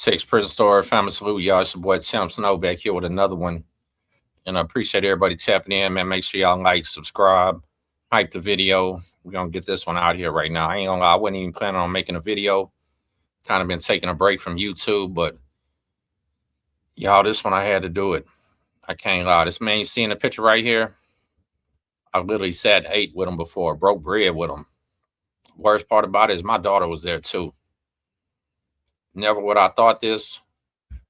Six Prison Story family salute, y'all. It's your boy Tim Snow back here with another one. And I appreciate everybody tapping in, man. Make sure y'all like, subscribe, hype the video. We're gonna get this one out here right now. I ain't gonna lie, I wasn't even planning on making a video. Kind of been taking a break from YouTube, but y'all, this one I had to do it. I can't lie. This man you see in the picture right here, I literally sat and ate with him before, broke bread with him. Worst part about it is my daughter was there too. Never would I thought this,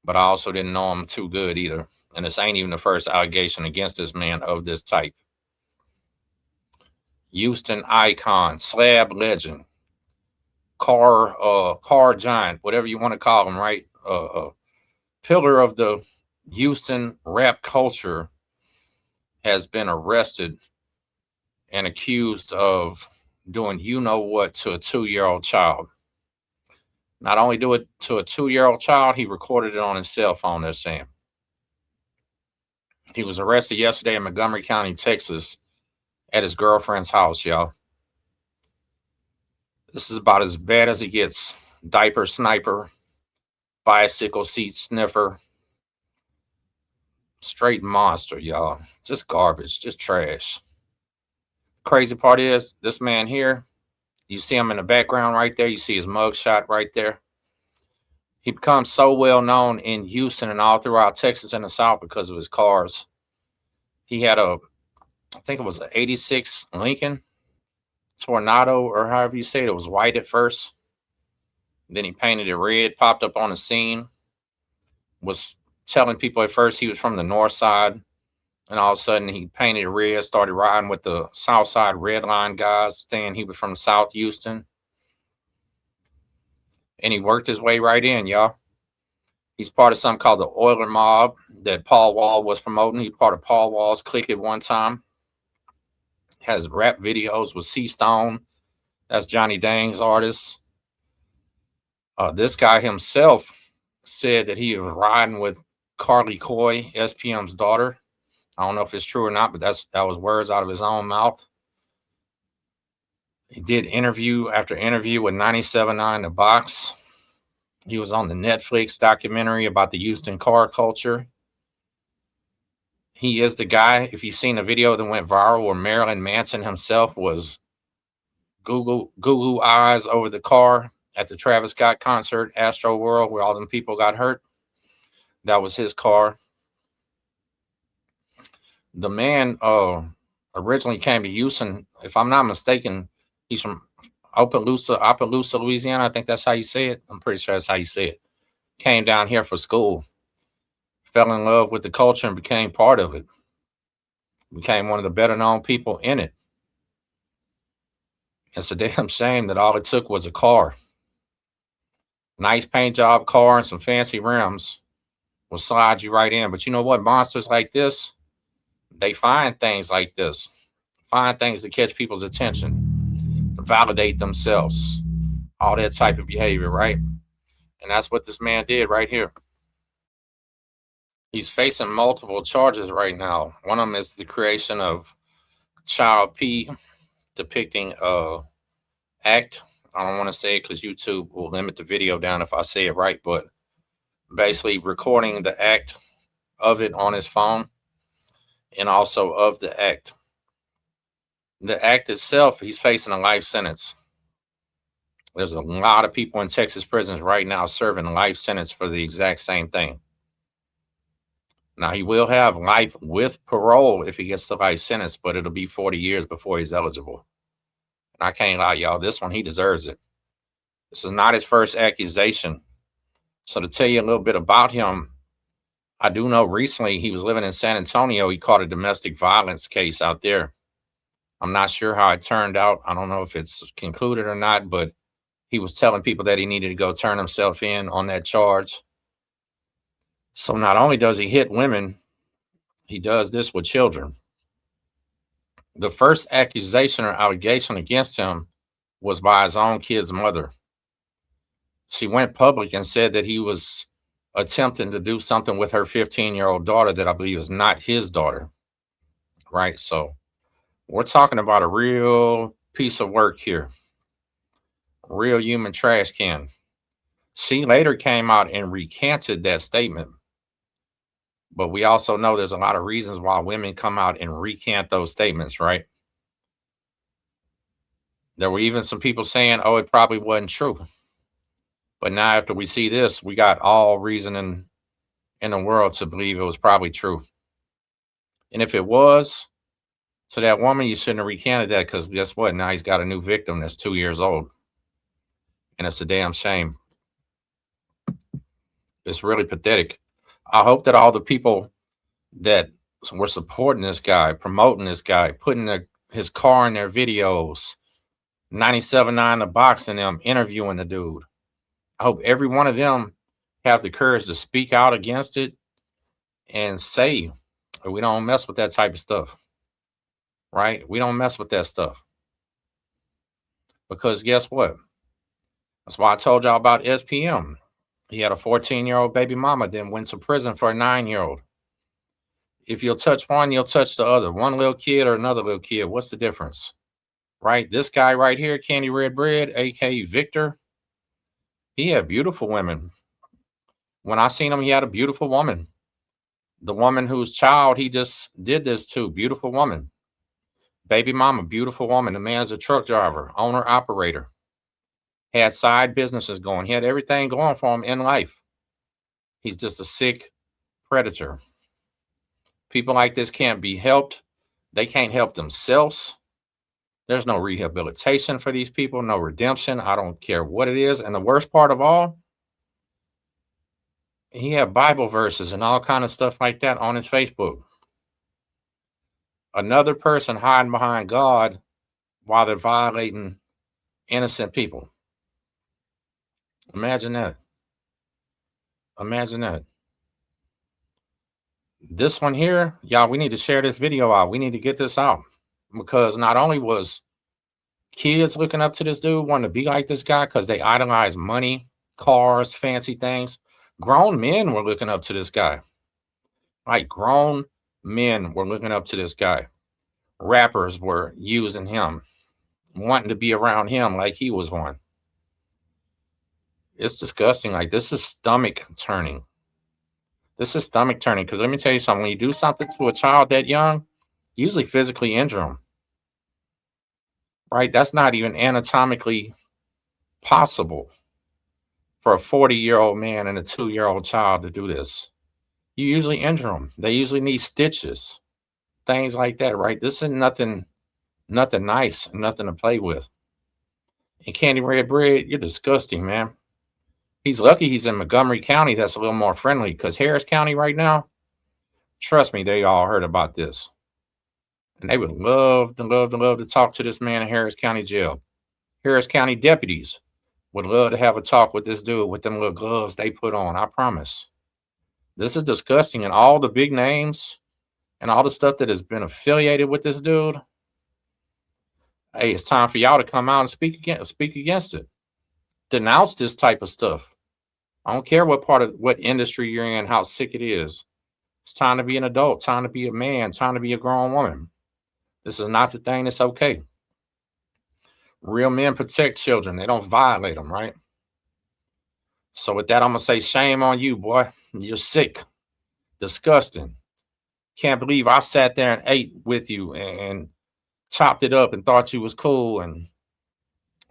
but I also didn't know him too good either. And this ain't even the first allegation against this man of this type. Houston icon, slab legend, car giant, whatever you want to call him, right? Pillar of the Houston rap culture has been arrested and accused of doing you know what to a 2-year-old child. Not only do it to a 2-year-old child, he recorded it on his cell phone, they're saying. He was arrested yesterday in Montgomery County, Texas, at his girlfriend's house, y'all. This is about as bad as it gets. Diaper sniper, bicycle seat sniffer, straight monster, y'all. Just garbage, just trash. Crazy part is, this man here, you see him in the background right there. You see his mugshot right there. He becomes so well known in Houston and all throughout Texas and the South because of his cars. He had I think it was an 86 Lincoln Tornado, or however you say it. It was white at first. Then he painted it red, popped up on the scene, was telling people at first he was from the north side. And all of a sudden he painted it red, started riding with the South Side Red Line guys, saying he was from South Houston. And he worked his way right in, y'all. He's part of something called the Oiler Mob that Paul Wall was promoting. He's part of Paul Wall's clique at one time. Has rap videos with C Stone. That's Johnny Dang's artist. This guy himself said that he was riding with Carly Coy, SPM's daughter. I don't know if it's true or not, but that was words out of his own mouth. He did interview after interview with 97.9 The Box. He was on the Netflix documentary about the Houston car culture. He is the guy, if you've seen the video that went viral where Marilyn Manson himself was Google eyes over the car at the Travis Scott concert, Astro World, where all them people got hurt. That was his car. The man originally came to Houston, if I'm not mistaken, he's from Opelousas, Louisiana. I think that's how you say it. I'm pretty sure that's how you say it. Came down here for school, fell in love with the culture and became part of it. Became one of the better known people in it. It's a damn shame that all it took was a car. Nice paint job car and some fancy rims will slide you right in. But you know what? Monsters like this, they find things like this, find things to catch people's attention, to validate themselves, all that type of behavior, right? And that's what this man did right here. He's facing multiple charges right now. One of them is the creation of Child P depicting act. I don't want to say it because YouTube will limit the video down if I say it right, but basically recording the act of it on his phone. And also of the act. The act itself, he's facing a life sentence. There's a lot of people in Texas prisons right now serving a life sentence for the exact same thing. Now, he will have life with parole if he gets the life sentence, but it'll be 40 years before he's eligible. And I can't lie, y'all, this one, he deserves it. This is not his first accusation. So to tell you a little bit about him, I do know recently he was living in San Antonio. He caught a domestic violence case out there. I'm not sure how it turned out. I don't know if it's concluded or not, but he was telling people that he needed to go turn himself in on that charge. So not only does he hit women, he does this with children. The first accusation or allegation against him was by his own kid's mother. She went public and said that he was attempting to do something with her 15-year-old daughter that I believe is not his daughter, right? So we're talking about a real piece of work here, real human trash can. She later came out and recanted that statement. But we also know there's a lot of reasons why women come out and recant those statements, right? There were even some people saying, oh, it probably wasn't true. But now, after we see this, we got all reason in the world to believe it was probably true. And if it was, to that woman, you shouldn't have recanted that, because guess what? Now he's got a new victim that's 2 years old. And it's a damn shame. It's really pathetic. I hope that all the people that were supporting this guy, promoting this guy, putting his car in their videos, 97.9 The Box and them interviewing the dude, I hope every one of them have the courage to speak out against it and say, we don't mess with that type of stuff, right? We don't mess with that stuff. Because guess what? That's why I told y'all about SPM. He had a 14-year-old baby mama, then went to prison for a 9-year-old. If you'll touch one, you'll touch the other. One little kid or another little kid, what's the difference? Right? This guy right here, Kandy Red Bread, aka Victor, he had beautiful women. When I seen him, he had a beautiful woman. The woman whose child he just did this to, beautiful woman. Baby mama, beautiful woman. The man's a truck driver, owner, operator. Had side businesses going. He had everything going for him in life. He's just a sick predator. People like this can't be helped. They can't help themselves. There's no rehabilitation for these people, no redemption. I don't care what it is. And the worst part of all, he had Bible verses and all kind of stuff like that on his Facebook. Another person hiding behind God while they're violating innocent people. Imagine that. Imagine that. This one here, y'all, we need to share this video out. We need to get this out, because not only was kids looking up to this dude, wanting to be like this guy because they idolize money, cars, fancy things. Grown men were looking up to this guy. Like, grown men were looking up to this guy. Rappers were using him, wanting to be around him like he was one. It's disgusting. Like, this is stomach turning. This is stomach turning, because let me tell you something. When you do something to a child that young, you usually physically injure them. Right? That's not even anatomically possible for a 40-year-old man and a 2-year-old child to do this. You usually injure them. They usually need stitches, things like that, right? This is nothing nice, nothing to play with. And Kandy Red Bread, you're disgusting, man. He's lucky he's in Montgomery County. That's a little more friendly, because Harris County right now, trust me, they all heard about this. And they would love to talk to this man in Harris County jail. Harris County deputies would love to have a talk with this dude with them little gloves they put on. I promise. This is disgusting. And all the big names and all the stuff that has been affiliated with this dude, hey, it's time for y'all to come out and speak against it. Denounce this type of stuff. I don't care what industry you're in, how sick it is. It's time to be an adult, time to be a man, time to be a grown woman. This is not the thing that's okay. Real men protect children. They don't violate them, right? So with that, I'm going to say shame on you, boy. You're sick. Disgusting. Can't believe I sat there and ate with you and chopped it up and thought you was cool. And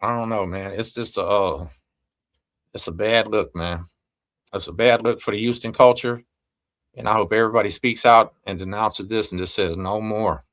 I don't know, man. It's just it's a bad look, man. It's a bad look for the Houston culture. And I hope everybody speaks out and denounces this and just says no more.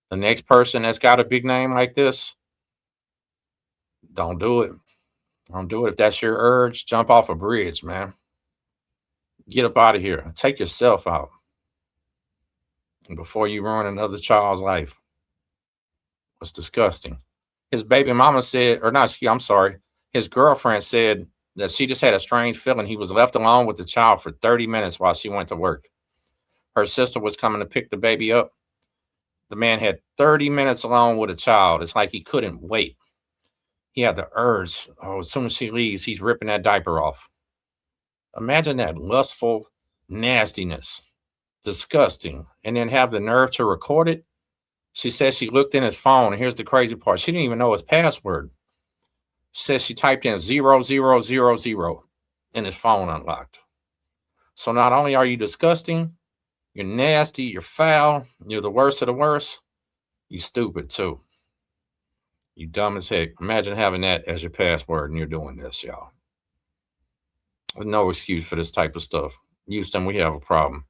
The next person that's got a big name like this, don't do it. Don't do it. If that's your urge, jump off a bridge, man. Get up out of here. Take yourself out before you ruin another child's life. It's disgusting. His baby mama said, or not, I'm sorry, his girlfriend said that she just had a strange feeling he was left alone with the child for 30 minutes while she went to work. Her sister was coming to pick the baby up. The man had 30 minutes alone with a child. It's like he couldn't wait. He had the urge. Oh, as soon as she leaves, he's ripping that diaper off. Imagine that lustful nastiness. Disgusting. And then have the nerve to record it. She says she looked in his phone. And here's the crazy part. She didn't even know his password. She says she typed in 0000. and his phone unlocked. So not only are you disgusting, you're nasty, you're foul, you're the worst of the worst, you stupid too. You dumb as heck. Imagine having that as your password and you're doing this, y'all. There's no excuse for this type of stuff. Houston, we have a problem.